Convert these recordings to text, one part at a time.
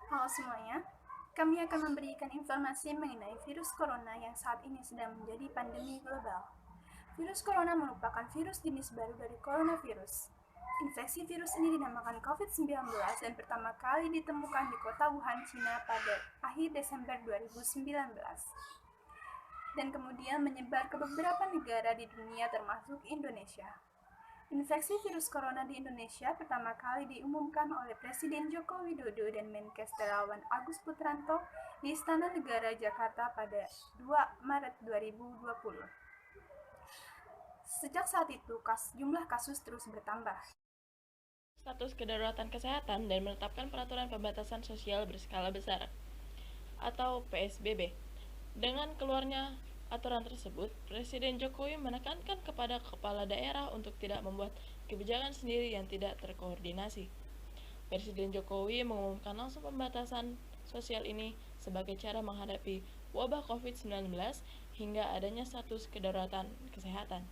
Halo semuanya, kami akan memberikan informasi mengenai virus corona yang saat ini sedang menjadi pandemi global. Virus corona merupakan virus jenis baru dari coronavirus. Infeksi virus ini dinamakan COVID-19 dan pertama kali ditemukan di kota Wuhan, China pada akhir Desember 2019. Dan kemudian menyebar ke beberapa negara di dunia termasuk Indonesia. Infeksi virus corona di Indonesia pertama kali diumumkan oleh Presiden Joko Widodo dan Menkes Terawan Agus Putranto di Istana Negara Jakarta pada 2 Maret 2020. Sejak saat itu, jumlah kasus terus bertambah. Status kedaruratan kesehatan dan menetapkan peraturan pembatasan sosial berskala besar atau PSBB. Dengan keluarnya aturan tersebut, Presiden Jokowi menekankan kepada kepala daerah untuk tidak membuat kebijakan sendiri yang tidak terkoordinasi. Presiden Jokowi mengumumkan langsung pembatasan sosial ini sebagai cara menghadapi wabah COVID-19 hingga adanya status kedaruratan kesehatan.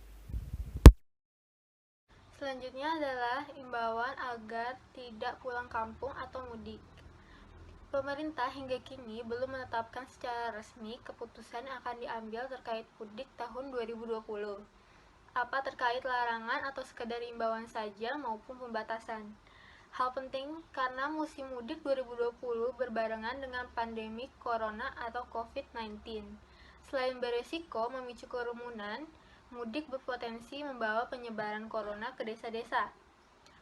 Selanjutnya adalah imbauan agar tidak pulang kampung atau mudik. Pemerintah hingga kini belum menetapkan secara resmi keputusan yang akan diambil terkait mudik tahun 2020. Apa terkait larangan atau sekedar imbauan saja maupun pembatasan. Hal penting karena musim mudik 2020 berbarengan dengan pandemi corona atau COVID-19. Selain beresiko memicu kerumunan, mudik berpotensi membawa penyebaran corona ke desa-desa.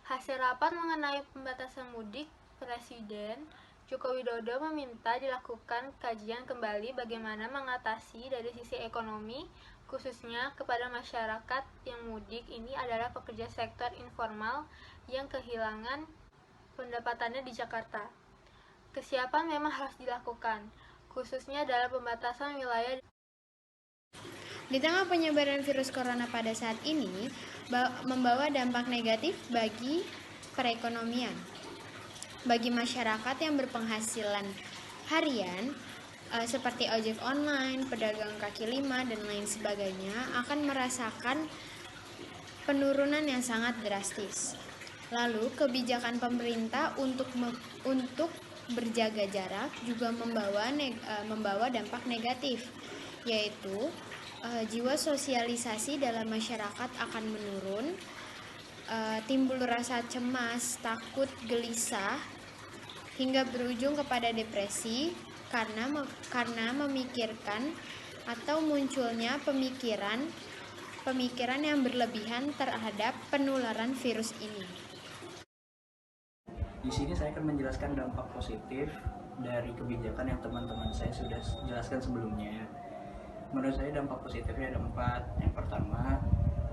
Hasil rapat mengenai pembatasan mudik, Presiden Joko Widodo meminta dilakukan kajian kembali bagaimana mengatasi dari sisi ekonomi, khususnya kepada masyarakat yang mudik ini adalah pekerja sektor informal yang kehilangan pendapatannya di Jakarta. Kesiapan memang harus dilakukan, khususnya dalam pembatasan wilayah. Di tengah penyebaran virus corona pada saat ini membawa dampak negatif bagi perekonomian. Bagi masyarakat yang berpenghasilan harian seperti ojek online, pedagang kaki lima, dan lain sebagainya akan merasakan penurunan yang sangat drastis. Lalu kebijakan pemerintah untuk berjaga jarak juga membawa dampak negatif, yaitu jiwa sosialisasi dalam masyarakat akan menurun, timbul rasa cemas, takut, gelisah, hingga berujung kepada depresi karena memikirkan atau munculnya pemikiran yang berlebihan terhadap penularan virus ini. Di sini saya akan menjelaskan dampak positif dari kebijakan yang teman-teman saya sudah jelaskan sebelumnya. Menurut saya dampak positifnya ada 4. Yang pertama,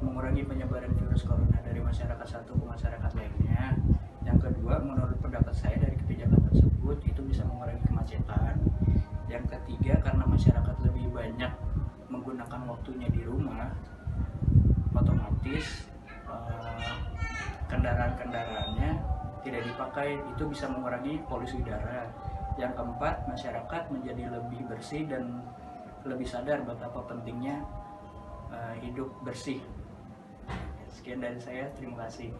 mengurangi penyebaran virus corona dari masyarakat satu ke masyarakat lainnya. Yang kedua, menurut pendapat saya dari kebijakan tersebut itu bisa mengurangi kemacetan. Yang ketiga, karena masyarakat lebih banyak menggunakan waktunya di rumah, otomatis kendaraan-kendaraannya tidak dipakai, itu bisa mengurangi polusi udara. Yang keempat, masyarakat menjadi lebih bersih dan lebih sadar betapa pentingnya hidup bersih. Sekian dari saya, terima kasih.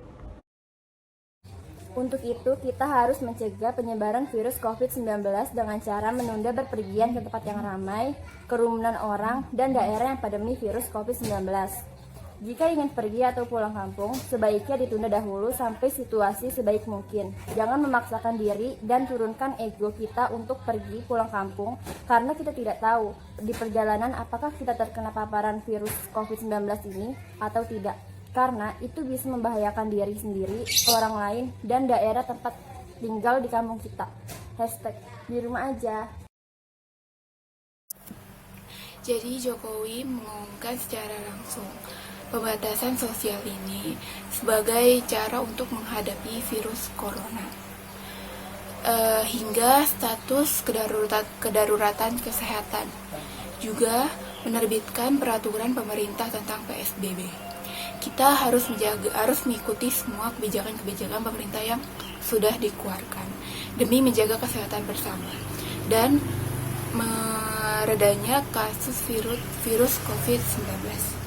Untuk itu, kita harus mencegah penyebaran virus COVID-19 dengan cara menunda berpergian ke tempat yang ramai, kerumunan orang, dan daerah yang pandemi virus COVID-19. Jika ingin pergi atau pulang kampung, sebaiknya ditunda dahulu sampai situasi sebaik mungkin. Jangan memaksakan diri dan turunkan ego kita untuk pergi pulang kampung, karena kita tidak tahu di perjalanan apakah kita terkena paparan virus COVID-19 ini atau tidak. Karena itu bisa membahayakan diri sendiri, orang lain, dan daerah tempat tinggal di kampung kita. #di rumah aja. Jadi Jokowi mengumumkan secara langsung pembatasan sosial ini sebagai cara untuk menghadapi virus corona. Hingga status kedaruratan kesehatan. Juga menerbitkan peraturan pemerintah tentang PSBB. Kita harus mengikuti semua kebijakan pemerintah yang sudah dikeluarkan demi menjaga kesehatan bersama dan meredanya kasus virus COVID-19.